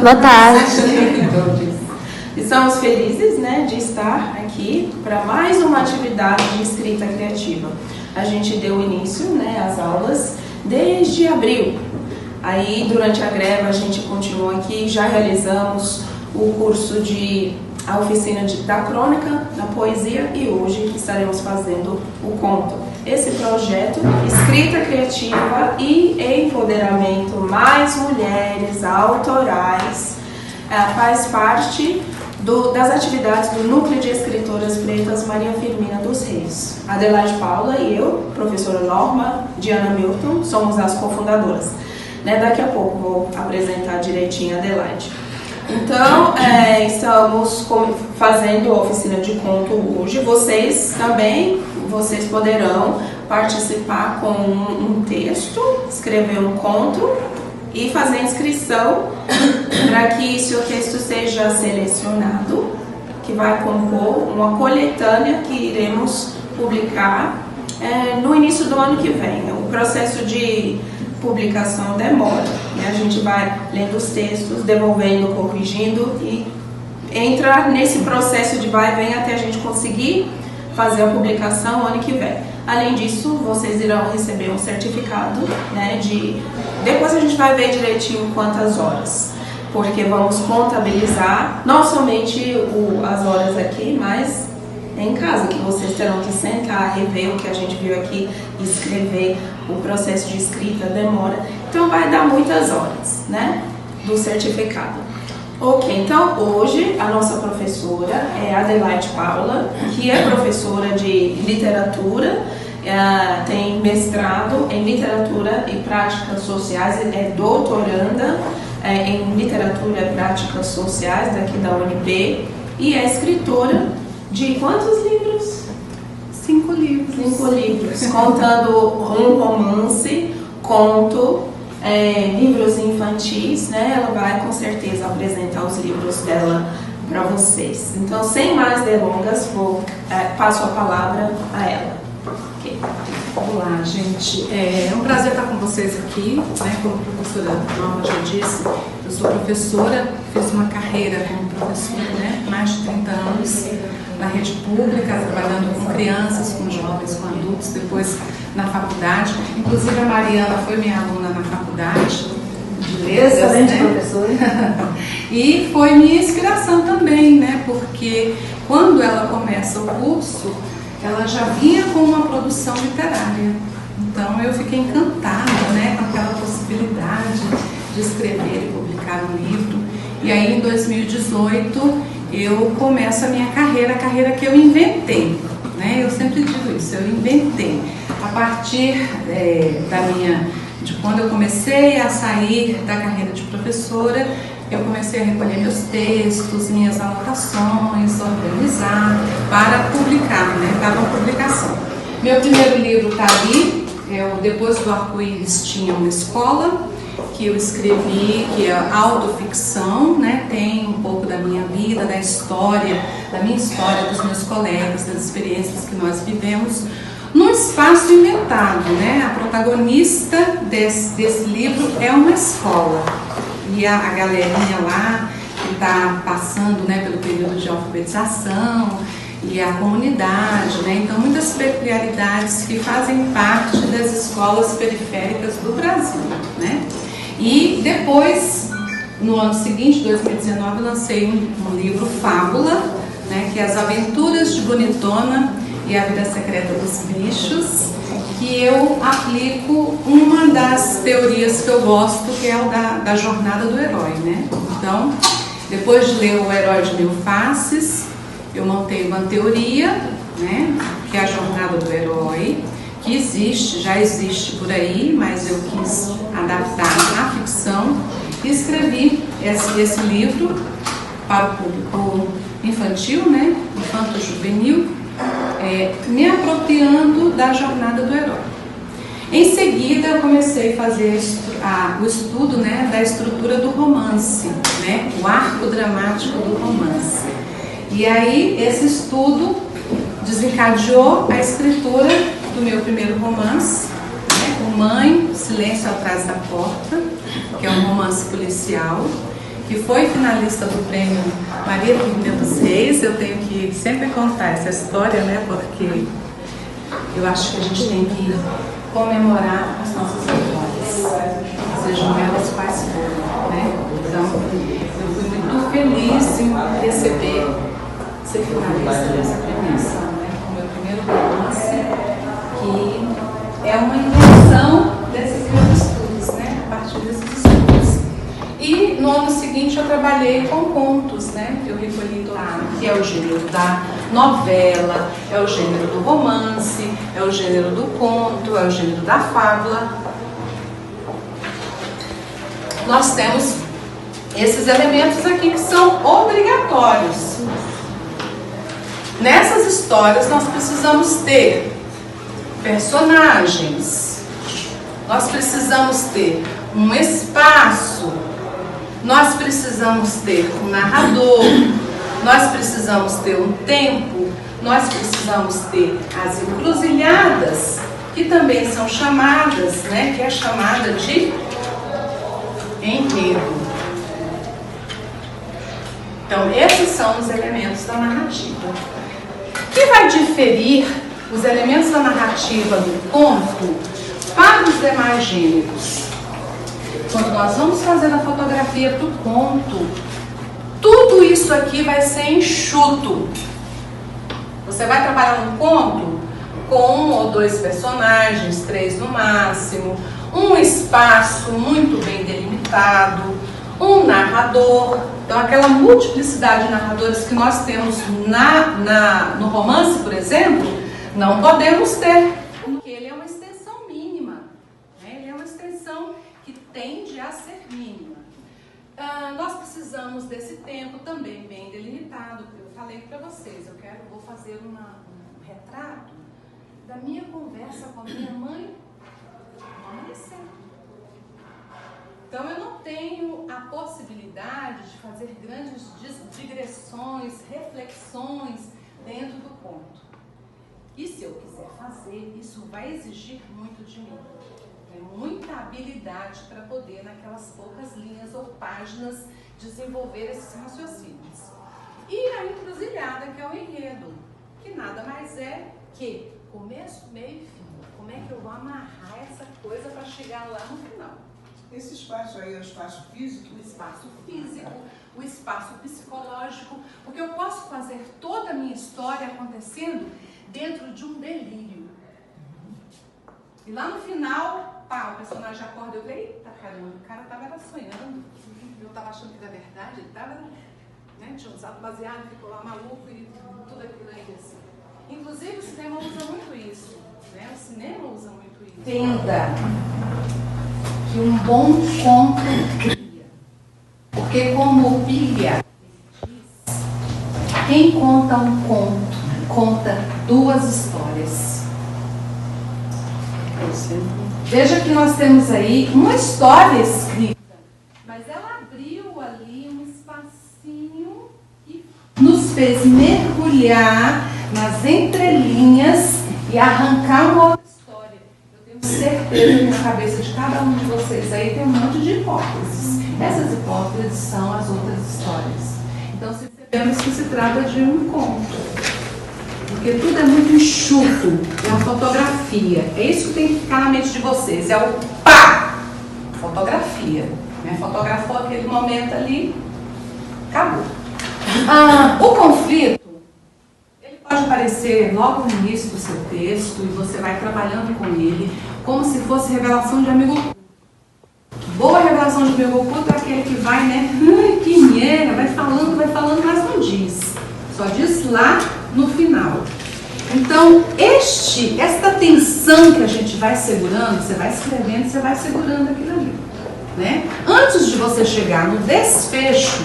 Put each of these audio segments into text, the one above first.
Boa tarde. Estamos felizes, né, de estar aqui para mais uma atividade de escrita criativa. A gente deu início, né, às aulas desde abril. Aí, durante a greve, a gente continuou aqui, já realizamos o curso a oficina da crônica, da poesia, e hoje estaremos fazendo o conto. Esse projeto, escrita criativa e empoderamento mais mulheres autorais, faz parte das atividades do Núcleo de Escritoras Pretas Maria Firmina dos Reis. Adelaide Paula e eu, professora Norma, Diana Milton, somos as cofundadoras. Daqui a pouco vou apresentar direitinho a Adelaide. Então, estamos fazendo a oficina de conto hoje. Vocês poderão participar com um texto, escrever um conto e fazer inscrição para que seu texto seja selecionado, que vai compor uma coletânea que iremos publicar no início do ano que vem. O processo de publicação demora, né? A gente vai lendo os textos, devolvendo, corrigindo e entra nesse processo de vai e vem até a gente conseguir fazer a publicação ano que vem. Além disso, vocês irão receber um certificado, né, depois a gente vai ver direitinho quantas horas, porque vamos contabilizar não somente as horas aqui, mas em casa, que vocês terão que sentar, rever o que a gente viu aqui, escrever. O processo de escrita demora, então vai dar muitas horas, né, do certificado. Ok, então hoje a nossa professora é Adelaide Paula, que é professora de literatura, tem mestrado em literatura e práticas sociais, é doutoranda em literatura e práticas sociais daqui da UNB e é escritora de quantos livros? 5 livros. 5 livros, contando um romance, conto, livros infantis, né? Ela vai com certeza apresentar os livros dela para vocês. Então, sem mais delongas, passo a palavra a ela. Okay. Olá, gente. É um prazer estar com vocês aqui, né? Como a professora Norma já disse, eu sou professora, fiz uma carreira como professora, né? Mais de 30 anos na rede pública, trabalhando com crianças, com jovens, com adultos, depois na faculdade. Inclusive a Mariana foi minha aluna na faculdade de letras, excelente, né? Professora. E foi minha inspiração também, né? Porque quando ela começa o curso, ela já vinha com uma produção literária. Então eu fiquei encantada, né, com aquela possibilidade de escrever e publicar um livro. E aí em 2018 eu começo a minha carreira, a carreira que eu inventei, né? Eu sempre digo isso, eu inventei. A partir de quando eu comecei a sair da carreira de professora, eu comecei a recolher meus textos, minhas anotações, organizar para publicar, né? Para uma publicação. Meu primeiro livro está ali, Depois do Arco-Íris Tinha uma Escola, que eu escrevi, que é autoficção, né? Tem um pouco da minha vida, da minha história, dos meus colegas, das experiências que nós vivemos, num espaço inventado, né? A protagonista desse livro é uma escola, e a galerinha lá que está passando, né, pelo período de alfabetização, e a comunidade, né? Então muitas peculiaridades que fazem parte das escolas periféricas do Brasil, né? E depois, no ano seguinte, 2019, eu lancei um livro Fábula, né, que é As Aventuras de Bonitona e a Vida Secreta dos Bichos, que eu aplico uma das teorias que eu gosto, que é o da jornada do herói, né? Então, depois de ler O Herói de Mil Faces, eu montei uma teoria, né, que é a jornada do herói, que já existe por aí, mas eu quis adaptar à ficção e escrevi esse livro para o público infantil, né, infanto-juvenil, me apropriando da jornada do herói. Em seguida, eu comecei a fazer o estudo, né, da estrutura do romance, né, o arco dramático do romance. E aí, esse estudo desencadeou a escritura do meu primeiro romance, né, O Mãe, Silêncio Atrás da Porta, que é um romance policial, que foi finalista do prêmio Maria Firmina dos Reis. Eu tenho que sempre contar essa história, né? Porque eu acho que a gente tem que comemorar as nossas vitórias, sejam elas quais forem, né? Então, eu fui muito feliz em receber, ser finalista dessa premiação, né? O meu primeiro romance, que é uma invenção desses meus estudos, né? A partir desses estudos. E no ano seguinte eu trabalhei com contos, né? Eu recolhi lá, que é o gênero da novela, é o gênero do romance, é o gênero do conto, é o gênero da fábula. Nós temos esses elementos aqui que são obrigatórios. Nessas histórias nós precisamos ter personagens, nós precisamos ter um espaço, nós precisamos ter um narrador, nós precisamos ter um tempo, nós precisamos ter as encruzilhadas, que também são chamadas, né, que é chamada de enredo. Então, esses são os elementos da narrativa. O que vai diferir os elementos da narrativa do conto para os demais gêneros? Quando nós vamos fazer a fotografia para o conto, tudo isso aqui vai ser enxuto. Você vai trabalhar no conto com 1 ou 2 personagens, 3 no máximo, um espaço muito bem delimitado, um narrador. Então, aquela multiplicidade de narradores que nós temos no romance, por exemplo, não podemos ter, porque ele é uma extensão mínima, né? Ele é uma extensão que tende a ser mínima. Nós precisamos desse tempo também bem delimitado. Eu falei para vocês, vou fazer um retrato da minha conversa com a minha mãe no amanhecer. Então, eu não tenho a possibilidade de fazer grandes digressões, reflexões dentro do conto. E se eu quiser fazer, isso vai exigir muito de mim. Muita habilidade para poder, naquelas poucas linhas ou páginas, desenvolver esses raciocínios. E a encruzilhada, que é o enredo, que nada mais é que começo, meio e fim. Como é que eu vou amarrar essa coisa para chegar lá no final? Esse espaço aí é o espaço físico? O espaço físico, o espaço psicológico, porque eu posso fazer toda a minha história acontecendo dentro de um delírio. E lá no final, o personagem acorda, eu falei, eita caramba, o cara estava sonhando, eu estava achando que era verdade, ele estava, né, tinha usado baseado, ficou lá maluco e tudo aquilo aí assim. Inclusive o cinema usa muito isso, né? O cinema usa muito isso. Entenda que um bom conto cria, porque como Bíblia diz, quem conta um conto, conta 2 histórias. Veja que nós temos aí uma história escrita, mas ela abriu ali um espacinho e nos fez mergulhar nas entrelinhas e arrancar uma outra história. Eu tenho certeza que na cabeça de cada um de vocês aí tem um monte de hipóteses. Essas hipóteses são as outras histórias. Então, sabemos que se trata de um conto. Porque tudo é muito enxuto, é uma fotografia. É isso que tem que ficar na mente de vocês. É o pá! Fotografia. Né? Fotografou aquele momento ali, acabou. O conflito, ele pode aparecer logo no início do seu texto e você vai trabalhando com ele como se fosse revelação de amigo oculto. Boa revelação de amigo oculto é aquele que vai, né? Que nhera, vai falando, mas não diz. Só diz lá no final. Então, esta tensão que a gente vai segurando, você vai escrevendo, você vai segurando aquilo ali, né? Antes de você chegar no desfecho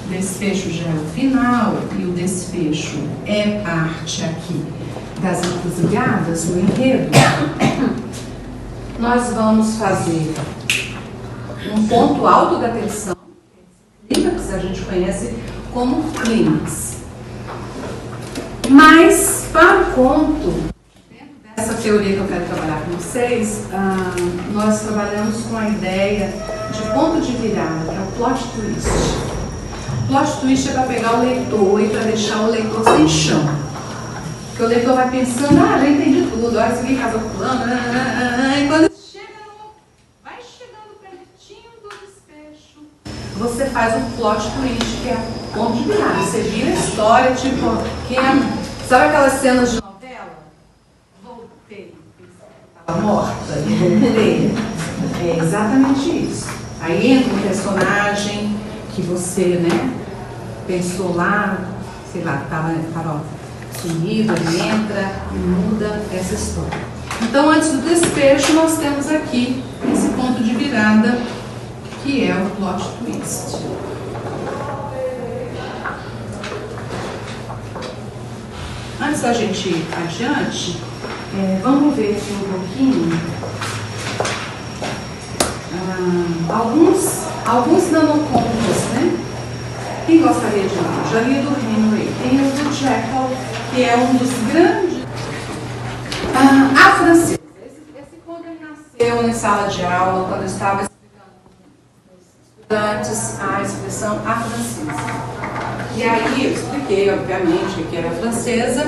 já é o final, e o desfecho é parte aqui das encruzilhadas, do enredo, nós vamos fazer um ponto alto da tensão, que a gente conhece como clímax. Mas, para o conto, dentro dessa teoria que eu quero trabalhar com vocês, nós trabalhamos com a ideia de ponto de virada, que é o plot twist. Plot twist é para pegar o leitor e para deixar o leitor sem chão. Porque o leitor vai pensando, já entendi tudo, olha, isso aqui casou com fulano, e quando vai chegando pertinho do desfecho, você faz um plot twist, que é ponto de virada. Você vira a história, tipo, sabe aquelas cenas de novela? Voltei, estava morta, e voltei. É exatamente isso. Aí entra um personagem que você, né, pensou lá, sei lá, estava sumido, ele entra e muda essa história. Então, antes do desfecho, nós temos aqui esse ponto de virada, que é o plot twist. Antes da gente ir adiante, vamos ver aqui um pouquinho alguns nanocontos, né? Quem gostaria de ler? Já li do Henry, tem o do Jekyll, que é um dos grandes. A francesa. Esse conto ele nasceu em sala de aula, quando eu estava explicando para os estudantes a expressão a francesa. E aí eu expliquei, obviamente, que era a francesa,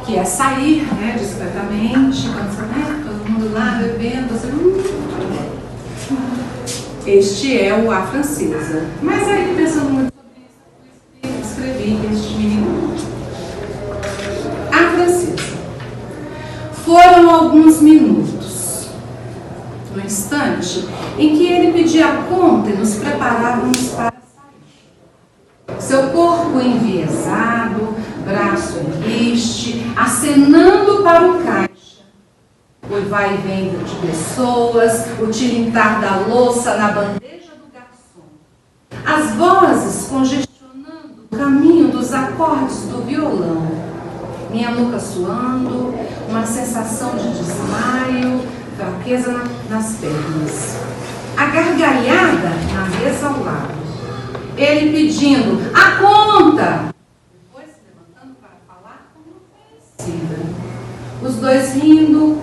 que é sair, né, discretamente, quando você, né, todo mundo lá bebendo, você Este é o A Francesa. Mas aí, pensando muito sobre isso, eu escrevi este menino. A Francesa. Foram alguns minutos, no instante, em que ele pedia conta e nos preparávamos para sair. Seu corpo enviesado, braço em riste, acenando para o caixa. O vai e vem de pessoas, o tilintar da louça na bandeja do garçom. As vozes congestionando o caminho dos acordes do violão. Minha nuca suando, uma sensação de desmaio, fraqueza nas pernas. A gargalhada na mesa ao lado. Ele pedindo a conta. Depois se levantando para falar como conhecida. Os dois rindo,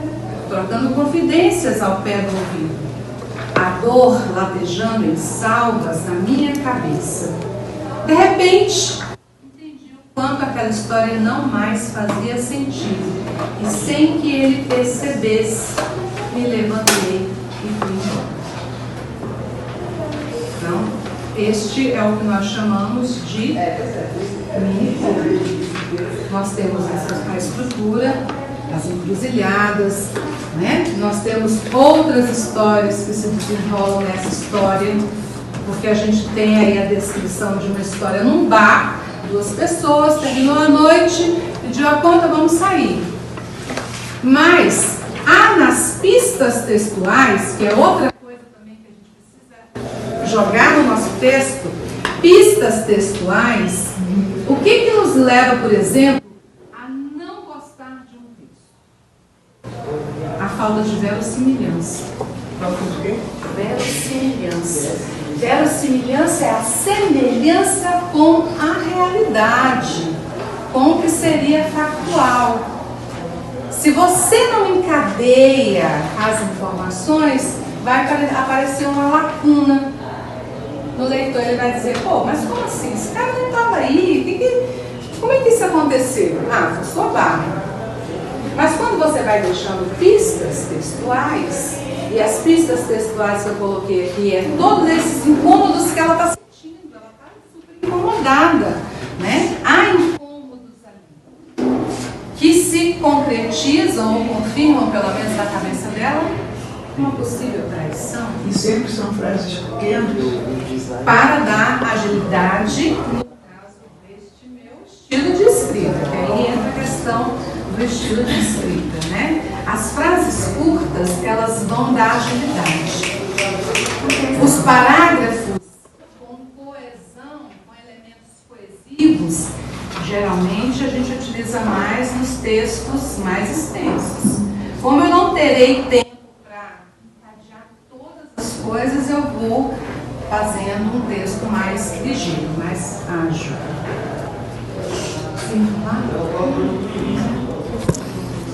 trocando confidências ao pé do ouvido. A dor latejando em salvas na minha cabeça. De repente, entendi o quanto aquela história não mais fazia sentido. E sem que ele percebesse, me levantei e fui embora. Então, este é o que nós chamamos de mini-conto. Nós temos a estrutura, as encruzilhadas, né? Nós temos outras histórias que se desenrolam nessa história, porque a gente tem aí a descrição de uma história num bar, duas pessoas, terminou a noite, pediu a conta, vamos sair. Mas há nas pistas textuais, que é outra coisa também que a gente precisa jogar no nosso texto, pistas textuais, o que nos leva, por exemplo, a falta de verossimilhança. Falta de quê? Verossimilhança. Verossimilhança é a semelhança com a realidade, com o que seria factual. Se você não encadeia as informações, vai aparecer uma lacuna no leitor. Ele vai dizer, pô, mas como assim? Esse cara não estava aí, como é que isso aconteceu? Ah, foi sua barra. Mas quando você vai deixando pistas textuais, e as pistas textuais que eu coloquei aqui é todos esses incômodos que ela está sentindo, ela está super incomodada, né? Há incômodos ali que se concretizam ou confirmam, pelo menos na cabeça dela, uma possível traição. E sempre são frases pequenas para dar agilidade, no caso deste meu estilo de escrita, que aí entra a questão do estilo de escrita, né? As frases curtas, elas vão dar agilidade. Os parágrafos com coesão, com elementos coesivos, geralmente a gente utiliza mais nos textos mais extensos. Como eu não terei tempo para encadear todas as coisas, eu vou fazendo um texto mais ligeiro, mais ágil.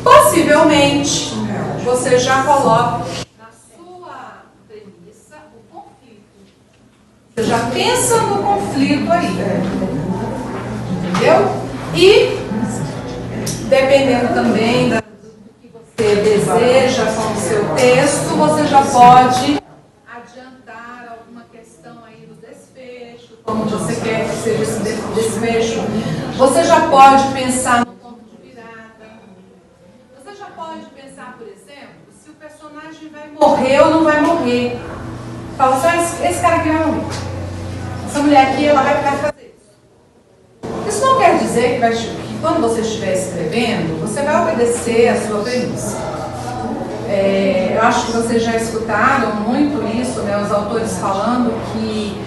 Possivelmente, você já coloca na sua premissa o conflito. Você já pensa no conflito aí. Entendeu? E, dependendo também do que você deseja com o seu texto, você já pode adiantar alguma questão aí do desfecho, como você quer que seja esse desfecho. Você já pode pensar no ponto de virada. Você já pode pensar, por exemplo, se o personagem vai morrer ou não vai morrer. Fala só, esse cara aqui vai morrer. Essa mulher aqui, ela vai fazer isso. Isso não quer dizer que quando você estiver escrevendo, você vai obedecer a sua premissa. Eu acho que vocês já escutaram muito isso, né? Os autores falando que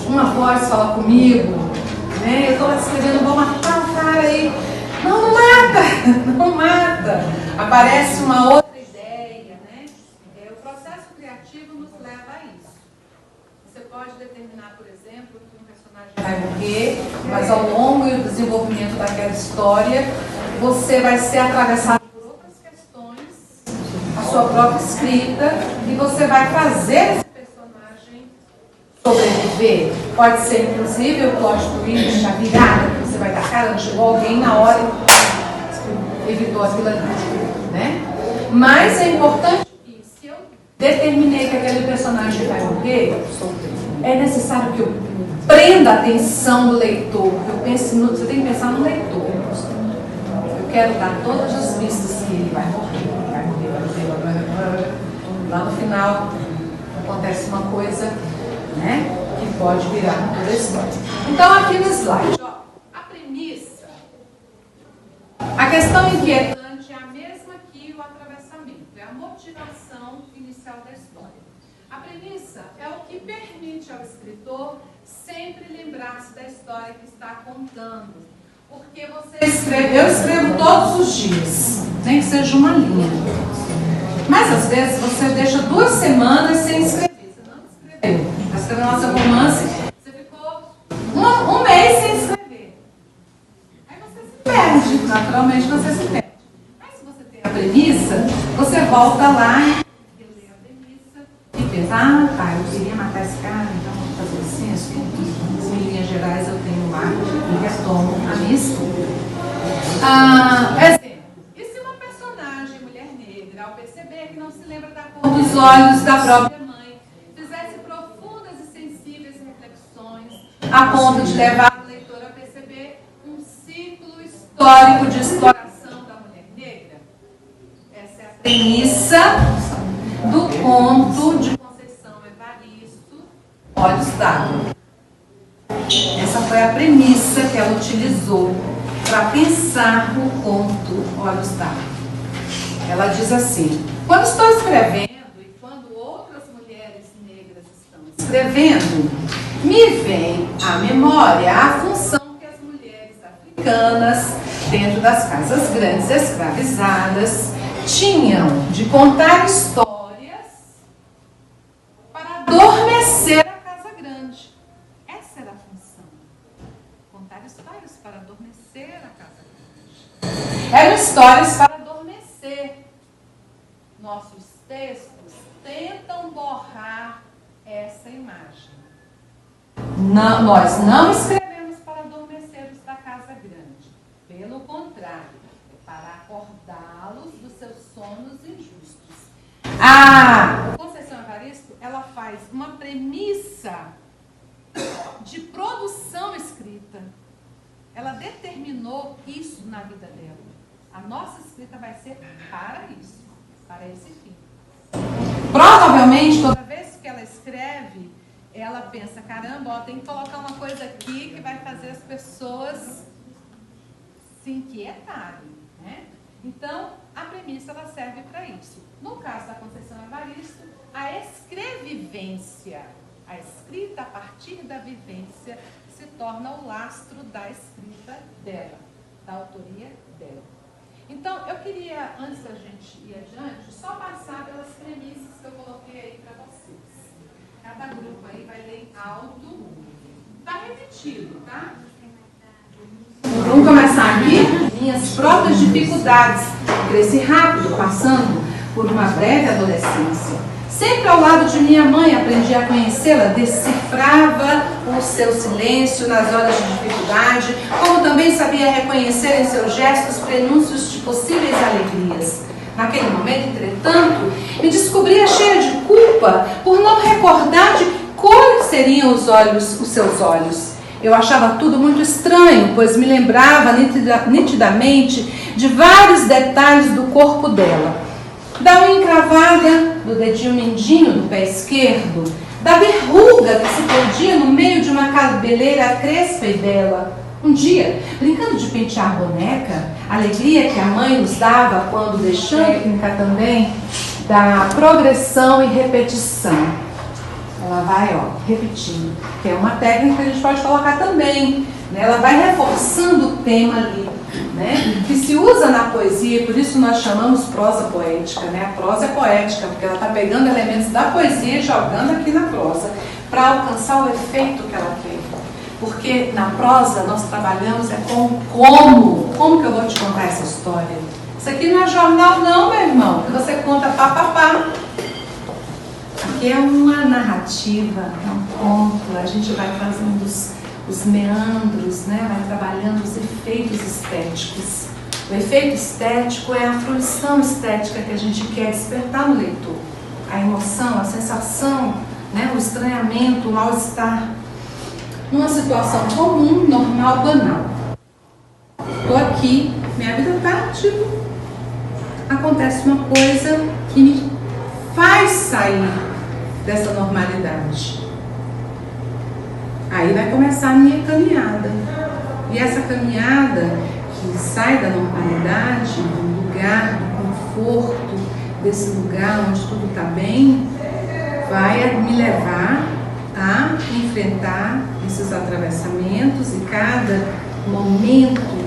uma voz fala comigo, né? Eu estou lá escrevendo, vou matar o cara aí. Não, não mata! Não mata! Aparece uma outra ideia, né? O processo criativo nos leva a isso. Você pode determinar, por exemplo, que um personagem vai morrer, mas ao longo do desenvolvimento daquela história, você vai ser atravessado por outras questões, a sua própria escrita, e você vai fazer esse personagem sobreviver. Pode ser, inclusive, o plot twist, a virada, que você vai dar cara, chegou alguém na hora e evitou aquilo ali, né? Mas é importante que, se eu determinei que aquele personagem vai morrer, é necessário que eu prenda a atenção do leitor. Você tem que pensar no leitor. Eu quero dar todas as pistas que ele vai morrer. Lá no final acontece uma coisa, né, que pode virar toda a história. Então, aqui no slide, ó, a premissa, a questão inquietante é a mesma que o atravessamento, é a motivação inicial da história. A premissa é o que permite ao escritor sempre lembrar-se da história que está contando. Porque eu escrevo todos os dias, nem que seja uma linha. Mas às vezes você deixa 2 semanas sem escrever. Você não escreveu. Está escrevendo nosso romance, você ficou um mês sem escrever. Aí você se perde, naturalmente você se perde. Mas se você tem a premissa, você volta lá e lê a premissa e pensa, tá, eu queria matar esse cara, então vou fazer assim, em linhas gerais eu tenho lá e retomo a minha história. Exemplo, e se uma personagem, mulher negra, ao perceber que não se lembra da cor dos olhos da própria mãe, fizesse profundas e sensíveis reflexões a ponto de levar o leitor a perceber um ciclo histórico de exploração da mulher negra? Essa é a premissa do conto de Conceição Evaristo, Olhos d'Água. Essa foi a premissa que ela utilizou para pensar o conto Olhos d'Água. Ela diz assim: quando estou escrevendo e quando outras mulheres negras estão escrevendo, me vem à memória a função que as mulheres africanas, dentro das casas grandes escravizadas, tinham de contar histórias para adormecer a casa grande. Essa era a função. Contar histórias para adormecer a casa grande. Eram histórias para adormecer. Nossos textos tentam borrar essa imagem. Nós não escrevemos para adormecer os da casa grande. Pelo contrário, é para acordá-los dos seus sonos injustos. A Conceição Evaristo, ela faz uma premissa de produção escrita. Ela determinou isso na vida dela. A nossa escrita vai ser para isso, para esse fim. Provavelmente, toda vez que ela escreve, ela pensa, caramba, ó, tem que colocar uma coisa aqui que vai fazer as pessoas se inquietarem, né? Então, a premissa ela serve para isso. No caso da Conceição Evaristo, a escrevivência, a escrita a partir da vivência, se torna o lastro da escrita dela, da autoria dela. Então, eu queria, antes da gente ir adiante, só passar pelas premissas que eu coloquei aí para vocês. Cada grupo aí vai ler alto. Está repetido, tá? Vamos começar aqui. Minhas próprias dificuldades. Cresci rápido, passando por uma breve adolescência. Sempre ao lado de minha mãe aprendi a conhecê-la, decifrava o seu silêncio nas horas de dificuldade, como também sabia reconhecer em seus gestos prenúncios de possíveis alegrias. Naquele momento, entretanto, me descobria cheia de culpa por não recordar de que cores seriam os seus olhos. Eu achava tudo muito estranho, pois me lembrava nitidamente de vários detalhes do corpo dela. Da unha encravada, do dedinho mindinho do pé esquerdo, da verruga que se perdia no meio de uma cabeleira crespa e bela. Um dia, brincando de pentear boneca, a alegria que a mãe nos dava quando deixando técnica também da progressão e repetição. Ela vai, repetindo, que é uma técnica que a gente pode colocar também, né? Ela vai reforçando o tema ali, né? Que se usa na poesia, por isso nós chamamos prosa poética, né? A prosa é poética, porque ela está pegando elementos da poesia e jogando aqui na prosa, para alcançar o efeito que ela quer. Porque na prosa nós trabalhamos com como que eu vou te contar essa história. Isso aqui não é jornal não, meu irmão, que você conta pá. Aqui é uma narrativa, é um conto, a gente vai fazendo os meandros, né? Vai trabalhando os efeitos estéticos. O efeito estético é a fruição estética que a gente quer despertar no leitor. A emoção, a sensação, né? O estranhamento, o mal-estar. Numa situação comum, normal, banal. Estou aqui, minha vida está tipo, acontece uma coisa que me faz sair dessa normalidade. Aí vai começar a minha caminhada. E essa caminhada que sai da normalidade, do lugar, do conforto, desse lugar onde tudo está bem, vai me levar a enfrentar esses atravessamentos, e cada momento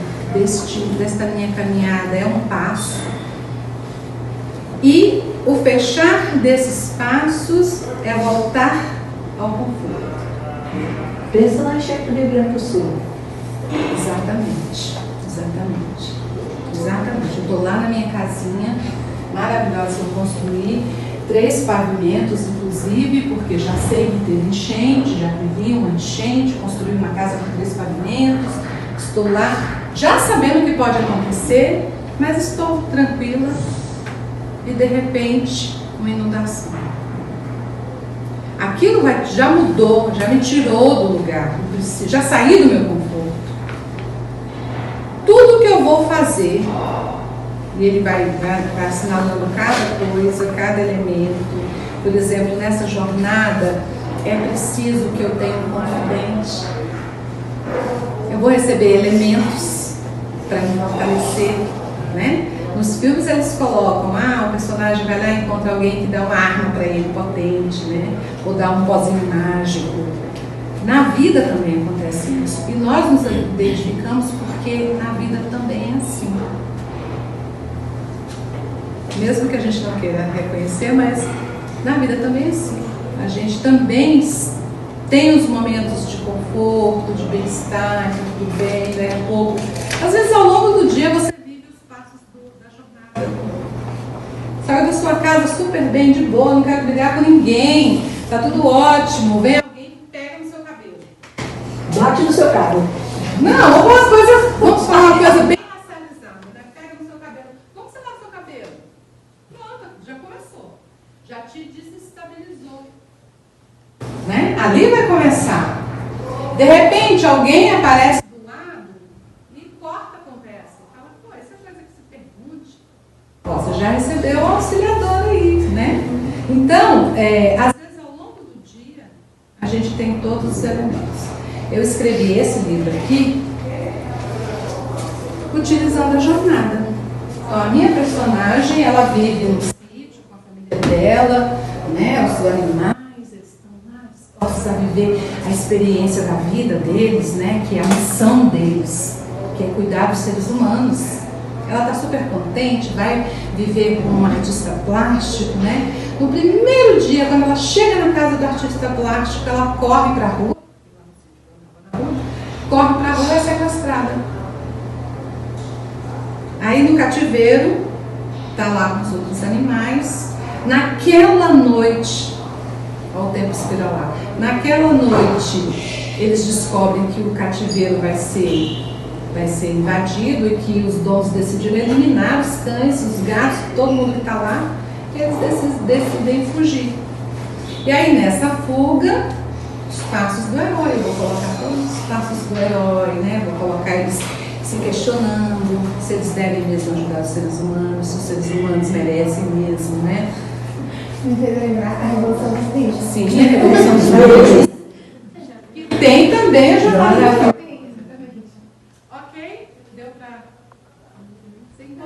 desta minha caminhada é um passo. E o fechar desses passos é voltar ao conforto. Pensa na enchente do Rio Grande do Sul. Exatamente. Eu estou lá na minha casinha maravilhosa que eu construí, 3 pavimentos, inclusive, porque já sei que teve enchente, já vivi uma enchente, construí uma casa com 3 pavimentos. Estou lá já sabendo o que pode acontecer, mas estou tranquila. E de repente, uma inundação. Aquilo já mudou, já me tirou do lugar, já saí do meu conforto. Tudo que eu vou fazer, e ele vai assinalando cada coisa, cada elemento. Por exemplo, nessa jornada, é preciso que eu tenha um confidente. Eu vou receber elementos para me fortalecer, né? Nos filmes eles colocam, o personagem vai lá e encontra alguém que dá uma arma para ele potente, né? Ou dá um pozinho mágico. Na vida também acontece isso. E nós nos identificamos porque na vida também é assim. Mesmo que a gente não queira reconhecer, mas na vida também é assim. A gente também tem os momentos de conforto, de bem-estar, de tudo bem, né? Um pouco. Às vezes ao longo do dia você sai da sua casa super bem, de boa, não quero brigar com ninguém, tá tudo ótimo, vem alguém que pega no seu cabelo. Bate no seu cabelo. Não, algumas coisas, vamos falar uma coisa bem racializada, né? Pega no seu cabelo. Como você lava o seu cabelo? Pronto, já começou. Já te desestabilizou. Né? Ali vai começar. De repente, alguém aparece do lado e corta a conversa. Fala, isso é coisa que se pergunte. Você já recebeu o auxiliador aí, né? Então, às vezes ao longo do dia, a gente tem todos os elementos. Eu escrevi esse livro aqui utilizando a jornada. Então, a minha personagem, ela vive no sítio com a família dela, né? Os animais, eles estão lá dispostos a viver a experiência da vida deles, né? Que é a missão deles, que é cuidar dos seres humanos. Ela está super contente, vai viver com um artista plástico, né? No primeiro dia, quando ela chega na casa do artista plástico, ela corre para a rua, e é sequestrada. Aí no cativeiro, está lá com os outros animais, Naquela noite, olha o tempo espiralar, naquela noite eles descobrem que o cativeiro vai ser invadido e que os donos decidiram eliminar os cães, os gatos, todo mundo que está lá, e eles decidem fugir. E aí nessa fuga, os passos do herói, eu vou colocar todos os passos do herói, né? Vou colocar eles se questionando se eles devem mesmo ajudar os seres humanos, se os seres humanos merecem mesmo, né? Me fez lembrar a Revolução dos Bichos. Sim, a Revolução dos Bichos. E tem também a jornada. Ok? Deu pra...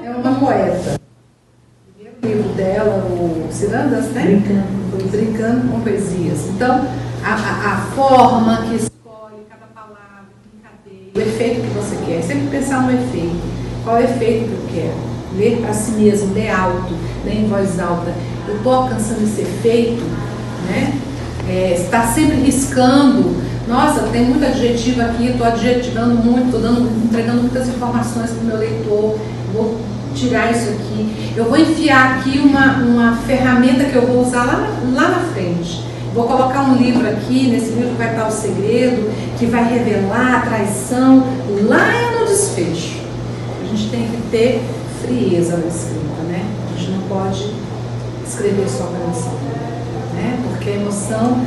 É uma poeta. O livro dela, o Cirandas, né? Brincando com poesias. Então, a forma que escolhe cada palavra, brincadeira, o efeito que você quer. Sempre pensar no efeito. Qual é o efeito que eu quero? Ler para si mesmo, ler alto, ler em voz alta. Eu estou alcançando esse efeito, né? Está sempre riscando. Nossa, tem muito adjetivo aqui, estou adjetivando muito, estou entregando muitas informações para o meu leitor. Vou tirar isso aqui. Eu vou enfiar aqui uma ferramenta que eu vou usar lá na frente. Vou colocar um livro aqui, nesse livro vai estar o segredo, que vai revelar a traição lá no desfecho. A gente tem que ter frieza na escrita, né? A gente não pode escrever só para emoção, né? Porque a emoção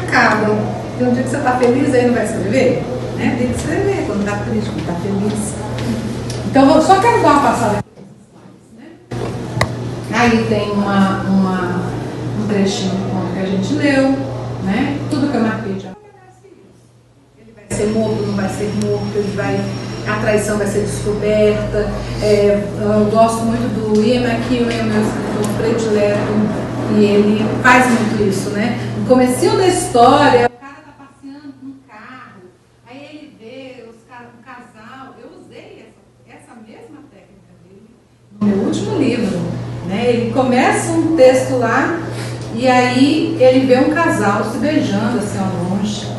acaba. Tem um dia que você está feliz, aí não vai escrever? Né? Tem que escrever quando está triste, quando está feliz. Então, eu só quero dar uma passada aqui. Né? Aí tem um trechinho do conto que a gente leu, né? Tudo que eu marquei já. Ele vai ser morto, não vai ser morto, a traição vai ser descoberta. Eu gosto muito do Ian McEwan, meu escritor predileto, e ele faz muito isso, né? No comecinho da história, o cara tá passeando num carro, aí ele vê o casal. Eu usei essa mesma técnica dele no meu último livro, né? Ele começa um texto lá e aí ele vê um casal se beijando assim ao longe.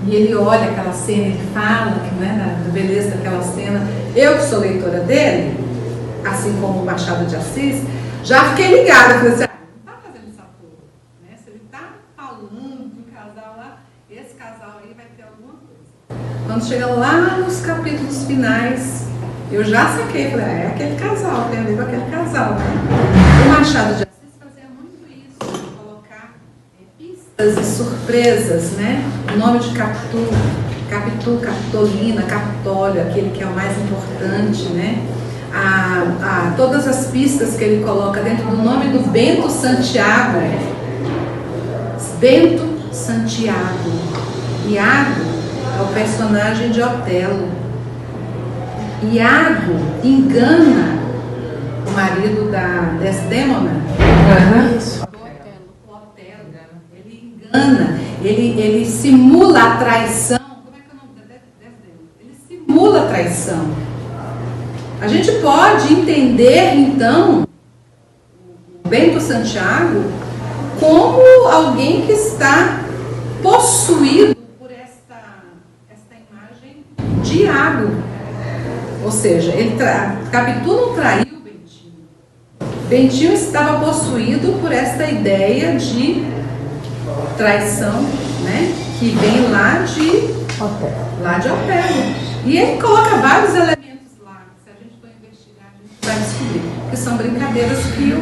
E ele olha aquela cena, ele fala, né, da beleza daquela cena. Eu que sou leitora dele, assim como o Machado de Assis, já fiquei ligada. Falei assim, não está fazendo isso à toa, né? Se ele está falando do casal lá, esse casal aí vai ter alguma coisa. Quando chega lá nos capítulos finais, eu já saquei, falei, é aquele casal, tem a ver com aquele casal. Né? O Machado de Assis fazia muito isso, colocar pistas e surpresas, né? O nome de Capitu, Capitolina, Capitólio, aquele que é o mais importante, né? Todas as pistas que ele coloca dentro do nome do Bento Santiago. Bento Santiago. Iago é o personagem de Otelo. Iago engana o marido da Desdémona. Ele engana, ele simula a traição. Como é que é o nome da Desdémona? Ele simula a traição. A gente pode entender, então, o Bento Santiago como alguém que está possuído por esta imagem de Iago. Ou seja, Capitu não traiu Bentinho. Bentinho estava possuído por esta ideia de traição, né? Que vem lá de Otelo. E ele coloca vários elementos. Vai descobrir, que são brincadeiras que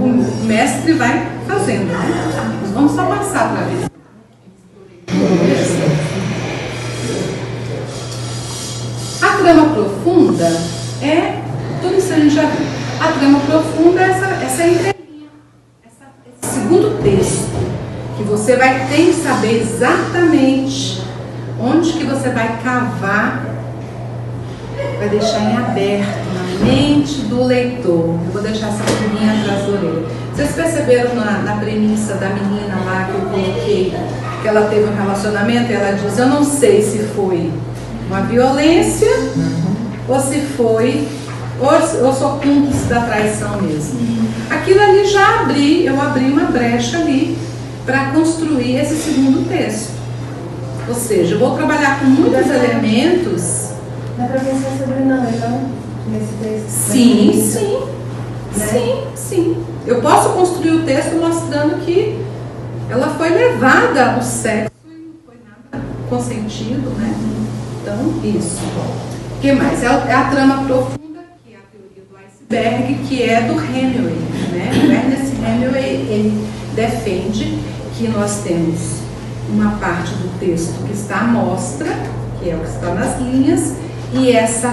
o mestre vai fazendo, né? Nós vamos só passar para ver. A trama profunda é tudo isso a gente já viu. A trama profunda é essa entrelinha, esse segundo texto, que você vai ter que saber exatamente onde que você vai cavar. Vai deixar em aberto na mente do leitor. Eu vou deixar essa pulguinha atrás da orelha. Vocês perceberam na premissa da menina lá que eu coloquei, que ela teve um relacionamento e ela diz, eu não sei se foi uma violência ou se foi, ou sou cúmplice da traição mesmo. Aquilo ali eu abri uma brecha ali para construir esse segundo texto. Ou seja, eu vou trabalhar com muitos elementos. Dá para pensar sobre o nome, não? Nesse texto? Sim. né? Sim, sim. Eu posso construir o texto mostrando que ela foi levada ao sexo e não foi nada consentido, né? Então, isso. O que mais? É a trama profunda, que é a teoria do iceberg, que é do Hemingway, né? O Ernest Hemingway, ele defende que nós temos uma parte do texto que está à mostra, que é o que está nas linhas, e esse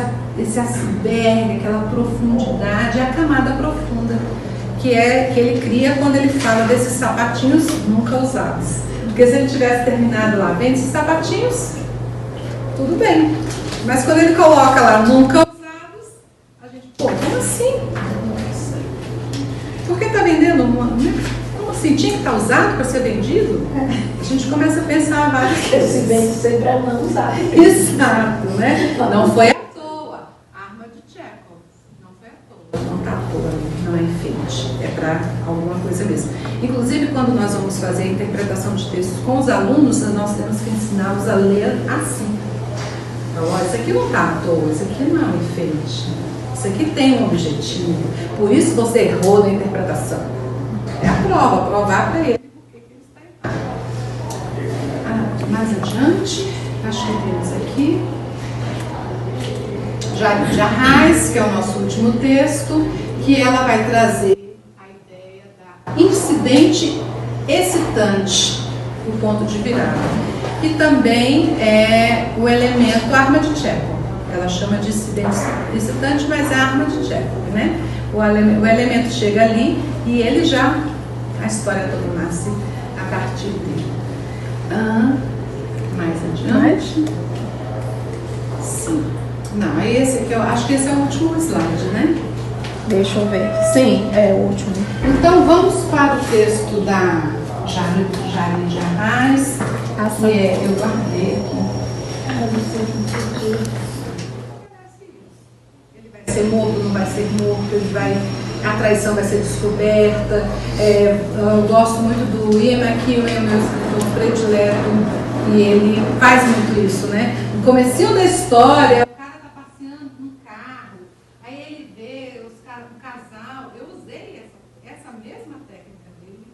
iceberg, aquela profundidade, a camada profunda, que ele cria quando ele fala desses sapatinhos nunca usados. Porque se ele tivesse terminado lá, vendo esses sapatinhos, tudo bem. Mas quando ele coloca lá nunca usados, a gente, pô, como assim? Por que está vendendo uma? Como assim? Tinha que estar usado para ser vendido? A gente começa a pensar várias coisas. Se vende sempre é não usado. Exato, né? Não foi à toa. Arma de Chekhov. Não foi à toa. Não está à toa, não é enfeite. É para alguma coisa mesmo. Inclusive, quando nós vamos fazer a interpretação de textos com os alunos, nós temos que ensiná-los a ler assim. Então, ó, isso aqui não está à toa, isso aqui não é um enfeite. Isso aqui tem um objetivo. Por isso você errou na interpretação. É a prova, provar para ele por que ele está errado. Mais adiante, acho que temos aqui Jarrais, que é o nosso último texto, que ela vai trazer a ideia da incidente excitante, o ponto de virada, que também é o elemento arma de Chekhov. Ela chama de incidente excitante, mas é a arma de Chekhov, né? O elemento chega ali e ele já, a história toda nasce a partir dele. Mais adiante. Sim. Não, é esse aqui, eu acho que esse é o último slide, né? Deixa eu ver. Sim, é o último. Então vamos para o texto da Jari Jarrais, que eu guardei aqui. Ele vai ser morto, não vai ser morto, a traição vai ser descoberta. Eu gosto muito do Ian McEwan, meu escritor predileto, e ele faz muito isso, né? No comecinho da história, o cara tá passeando num carro, aí ele vê o casal. Eu usei essa mesma técnica dele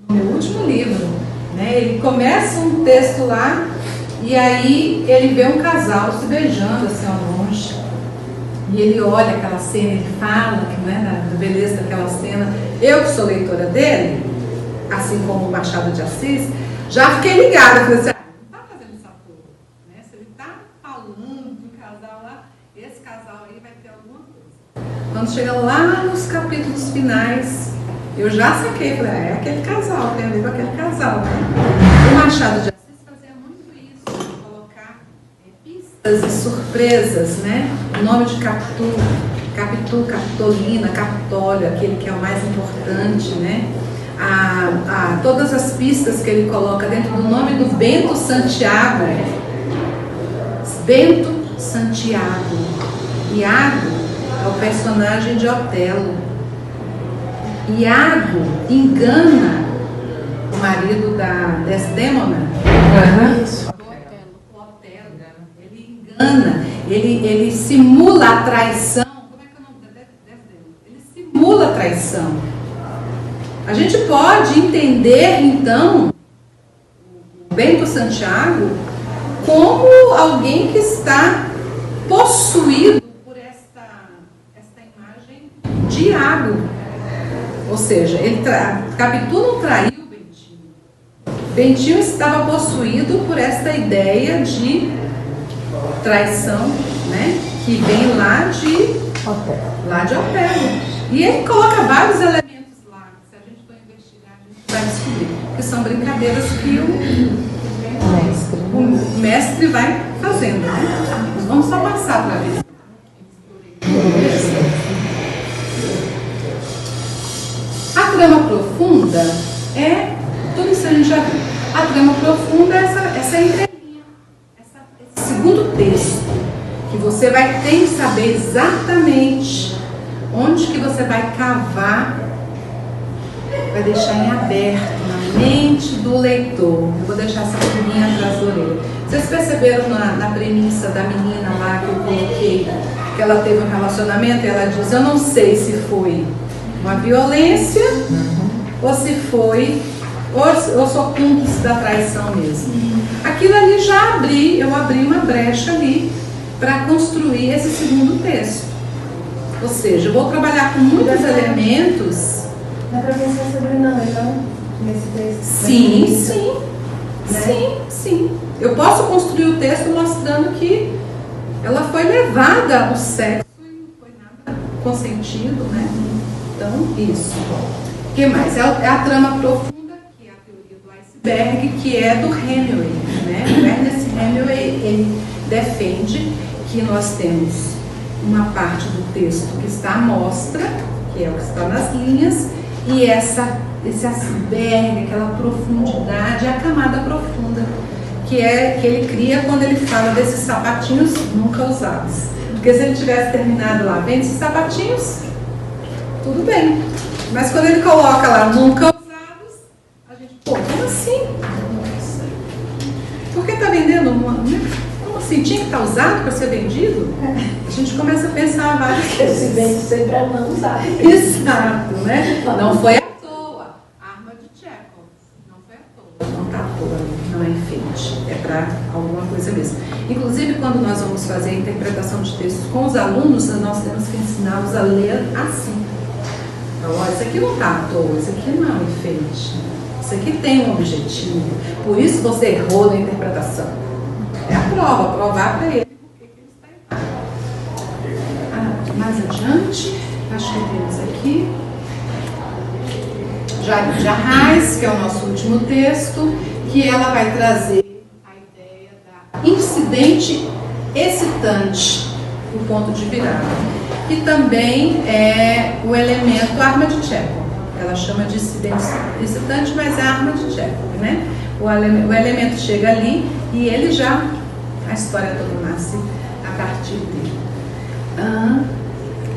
no meu último livro, né? Ele começa um texto lá e aí ele vê um casal se beijando assim ao longe. E ele olha aquela cena, ele fala que, né, da beleza daquela cena. Eu que sou leitora dele, assim como o Machado de Assis, já fiquei ligada. Falei assim, não está fazendo essa porra, né? Se ele está falando do casal lá, esse casal aí vai ter alguma coisa. Quando chega lá nos capítulos finais, eu já saquei, falei, é aquele casal, tem a ver com aquele casal, né? O Machado de Assis fazia muito isso, colocar pistas e surpresas, né? O nome de Capitu, Capitolina, Capitólio, aquele que é o mais importante, né? Todas as pistas que ele coloca dentro do nome do Bento Santiago. Bento Santiago. Iago é o personagem de Otelo. Iago engana o marido da Desdémona. Ele engana, ele simula a traição. Como é que é o nome da Desdémona? Ele simula a traição. A gente pode entender, então, o Bento Santiago como alguém que está possuído por esta imagem de Iago. Ou seja, Capitu não traiu o Bentinho. Bentinho estava possuído por esta ideia de traição, né? Que vem lá de Otelo. E ele coloca vários elementos lá, que se a gente for investigar, a gente vai descobrir, que são brincadeiras que o mestre vai fazendo, né? Nós vamos só passar para ver. A trama profunda é, tudo isso a gente já viu. A trama profunda é essa entrelinha, esse segundo texto, que você vai ter que saber exatamente onde que você vai cavar, vai deixar em aberto na mente do leitor. Eu vou deixar essa figurinha atrás da orelha. Vocês perceberam na premissa da menina lá que eu coloquei, que ela teve um relacionamento e ela diz, eu não sei se foi uma violência ou se foi, ou sou cúmplice da traição mesmo. Aquilo ali eu abri uma brecha ali para construir esse segundo texto. Ou seja, eu vou trabalhar com muitos elementos. Dá pra pensar sobre o nome, não? Nesse texto? Sim. Eu posso construir o texto mostrando que ela foi levada ao sexo e não foi nada consentido, né? Então, isso. O que mais? É a trama profunda, que é a teoria do iceberg, que é do Hemingway, né? O Ernest Hemingway, ele defende que nós temos uma parte do texto que está à mostra, que é o que está nas linhas, e esse iceberg, aquela profundidade, a camada profunda, que ele cria quando ele fala desses sapatinhos nunca usados. Porque se ele tivesse terminado lá, vendo esses sapatinhos, tudo bem. Mas quando ele coloca lá nunca usados, a gente, como assim? Por que está vendendo uma? Como assim? Tinha que estar usado para ser vendido? A gente começa a pensar várias Se coisas. vende sempre para não usar. Exato, né? Não foi à toa. Arma de Chekhov. Não foi à toa. Não está à toa, não é enfeite. É para alguma coisa mesmo. Inclusive, quando nós vamos fazer a interpretação de textos com os alunos, nós temos que ensiná-los a ler assim. Então, ó, isso aqui não está à toa, isso aqui não é um enfeite. Isso aqui tem um objetivo. Por isso você errou na interpretação. É a prova, provar para ele por que ele está errado. Mais adiante, acho que temos aqui Jari de Arraes, que é o nosso último texto, que ela vai trazer a ideia da incidente excitante, o ponto de virada, que também é o elemento arma de Chekhov. Ela chama de incidente excitante, mas é a arma de Chekhov, né? O elemento chega ali e ele já, a história toda nasce a partir dele.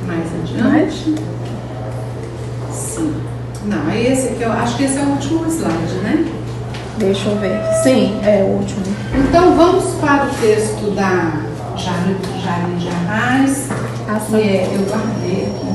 Mais adiante. Sim. Não, é esse aqui, eu acho que esse é o último slide, né? Deixa eu ver. Sim, é o último. Então vamos para o texto da Jari de Arraes, que eu guardei aqui.